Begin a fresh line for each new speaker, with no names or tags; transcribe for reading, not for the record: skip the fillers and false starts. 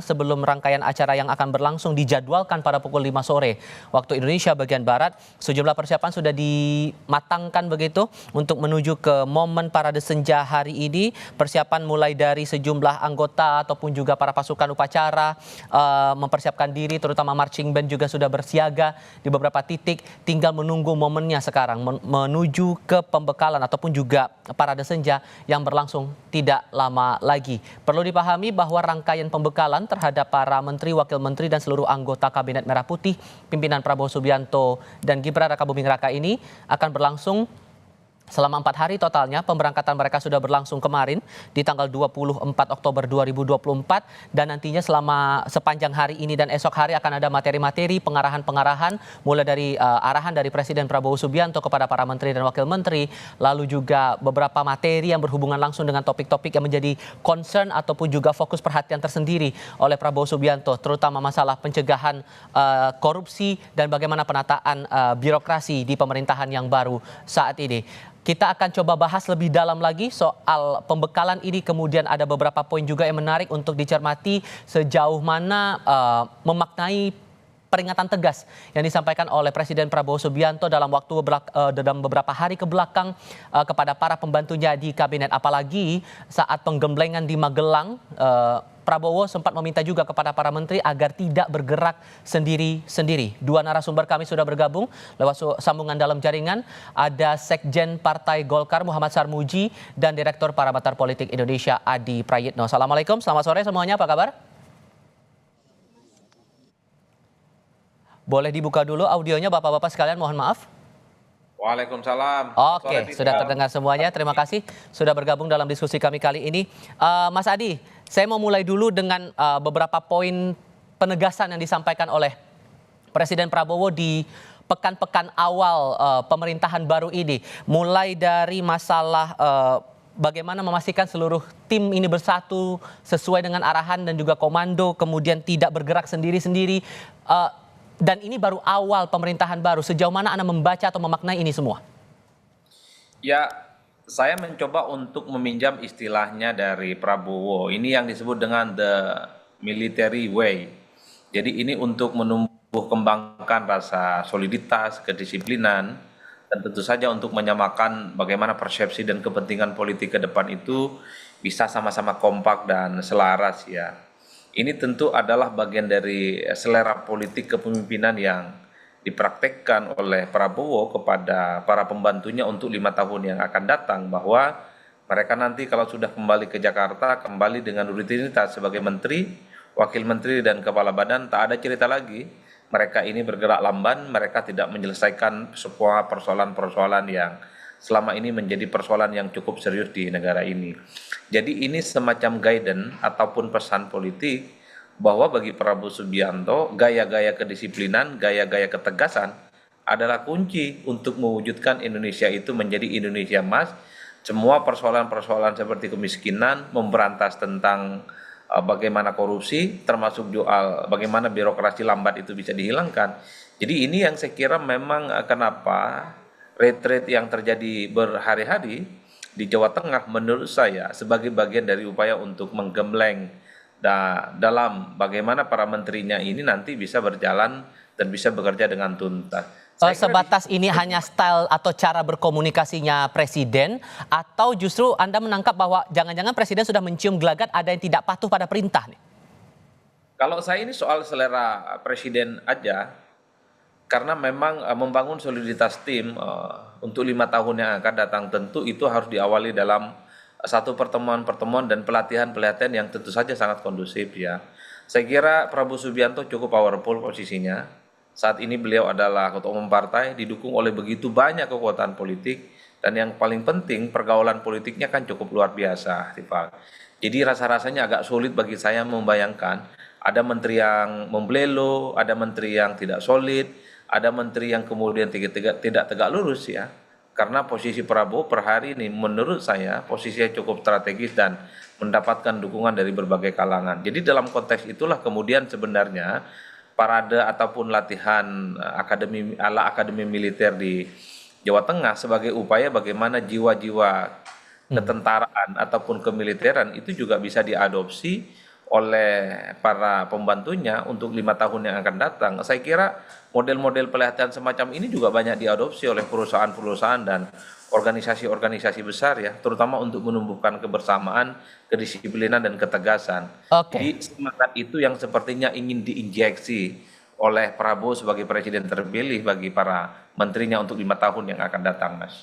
sebelum rangkaian acara yang akan berlangsung dijadwalkan pada pukul 5 sore waktu Indonesia bagian Barat, sejumlah persiapan sudah dimatangkan begitu untuk menuju ke momen parade senja hari ini. Persiapan mulai dari sejumlah anggota ataupun juga para pasukan upacara mempersiapkan diri, terutama marching band juga sudah bersiaga di beberapa titik. Tinggal menunggu momennya sekarang menuju ke pembekalan ataupun juga parade senja yang berlangsung tidak lama lagi. Perlu dipahami bahwa rangkaian pembekalan terhadap para menteri, wakil menteri, dan seluruh anggota Kabinet Merah Putih, pimpinan Prabowo Subianto dan Gibran Rakabuming Raka ini akan berlangsung selama 4 hari totalnya. Pemberangkatan mereka sudah berlangsung kemarin di tanggal 24 Oktober 2024 dan nantinya selama sepanjang hari ini dan esok hari akan ada materi-materi pengarahan-pengarahan mulai dari arahan dari Presiden Prabowo Subianto kepada para menteri dan wakil menteri, lalu juga beberapa materi yang berhubungan langsung dengan topik-topik yang menjadi concern ataupun juga fokus perhatian tersendiri oleh Prabowo Subianto, terutama masalah pencegahan korupsi dan bagaimana penataan birokrasi di pemerintahan yang baru saat ini. Kita akan coba bahas lebih dalam lagi soal pembekalan ini. Kemudian ada beberapa poin juga yang menarik untuk dicermati sejauh mana memaknai peringatan tegas yang disampaikan oleh Presiden Prabowo Subianto dalam beberapa hari ke belakang kepada para pembantunya di kabinet. Apalagi saat penggemblengan di Magelang, Prabowo sempat meminta juga kepada para menteri agar tidak bergerak sendiri-sendiri. Dua narasumber kami sudah bergabung lewat sambungan dalam jaringan. Ada Sekjen Partai Golkar Muhammad Sarmuji dan Direktur Parameter Politik Indonesia Adi Prayitno. Assalamualaikum, selamat sore semuanya, apa kabar? Boleh dibuka dulu audionya Bapak-Bapak sekalian, mohon maaf.
Waalaikumsalam.
Oke, sudah terdengar semuanya. Terima kasih sudah bergabung dalam diskusi kami kali ini. Mas Adi, saya mau mulai dulu dengan beberapa poin penegasan yang disampaikan oleh Presiden Prabowo di pekan-pekan awal pemerintahan baru ini. Mulai dari masalah bagaimana memastikan seluruh tim ini bersatu sesuai dengan arahan dan juga komando, kemudian tidak bergerak sendiri-sendiri. Dan ini baru awal pemerintahan baru. Sejauh mana Anda membaca atau memaknai ini semua?
Ya, saya mencoba untuk meminjam istilahnya dari Prabowo. Ini yang disebut dengan the military way. Jadi ini untuk menumbuh kembangkan rasa soliditas, kedisiplinan, dan tentu saja untuk menyamakan bagaimana persepsi dan kepentingan politik ke depan itu bisa sama-sama kompak dan selaras ya. Ini tentu adalah bagian dari selera politik kepemimpinan yang dipraktekkan oleh Prabowo kepada para pembantunya untuk 5 tahun yang akan datang, bahwa mereka nanti kalau sudah kembali ke Jakarta, kembali dengan rutinitas sebagai menteri, wakil menteri, dan kepala badan, tak ada cerita lagi. Mereka ini bergerak lamban, mereka tidak menyelesaikan sebuah persoalan-persoalan yang selama ini menjadi persoalan yang cukup serius di negara ini. Jadi ini semacam guidance ataupun pesan politik bahwa bagi Prabowo Subianto, gaya-gaya kedisiplinan, gaya-gaya ketegasan adalah kunci untuk mewujudkan Indonesia itu menjadi Indonesia emas. Semua persoalan-persoalan seperti kemiskinan, memberantas tentang bagaimana korupsi, termasuk soal bagaimana birokrasi lambat itu bisa dihilangkan. Jadi ini yang saya kira memang kenapa retreat yang terjadi berhari-hari di Jawa Tengah menurut saya sebagai bagian dari upaya untuk menggembleng dalam bagaimana para menterinya ini nanti bisa berjalan dan bisa bekerja dengan tuntas.
Sebatas ini hanya style atau cara berkomunikasinya Presiden, atau justru Anda menangkap bahwa jangan-jangan Presiden sudah mencium gelagat ada yang tidak patuh pada perintah nih?
Kalau saya ini soal selera Presiden aja, karena memang membangun soliditas tim untuk 5 tahun yang akan datang tentu itu harus diawali dalam satu pertemuan-pertemuan dan pelatihan-pelatihan yang tentu saja sangat kondusif ya. Saya kira Prabowo Subianto cukup powerful posisinya. Saat ini beliau adalah ketua umum partai, didukung oleh begitu banyak kekuatan politik, dan yang paling penting pergaulan politiknya kan cukup luar biasa, Tifal. Jadi rasa-rasanya agak sulit bagi saya membayangkan ada menteri yang membelelo, ada menteri yang tidak solid, ada menteri yang kemudian tidak tegak lurus ya. Karena posisi Prabowo per hari ini menurut saya posisinya cukup strategis dan mendapatkan dukungan dari berbagai kalangan. Jadi dalam konteks itulah kemudian sebenarnya parade ataupun latihan akademi militer di Jawa Tengah sebagai upaya bagaimana jiwa-jiwa ketentaraan ataupun kemiliteran itu juga bisa diadopsi oleh para pembantunya untuk 5 tahun yang akan datang. Saya kira model-model pelatihan semacam ini juga banyak diadopsi oleh perusahaan-perusahaan dan organisasi-organisasi besar ya, terutama untuk menumbuhkan kebersamaan, kedisiplinan dan ketegasan.
Oke.
Jadi semangat itu yang sepertinya ingin diinjeksi oleh Prabowo sebagai presiden terpilih bagi para menterinya untuk 5 tahun yang akan datang, Mas.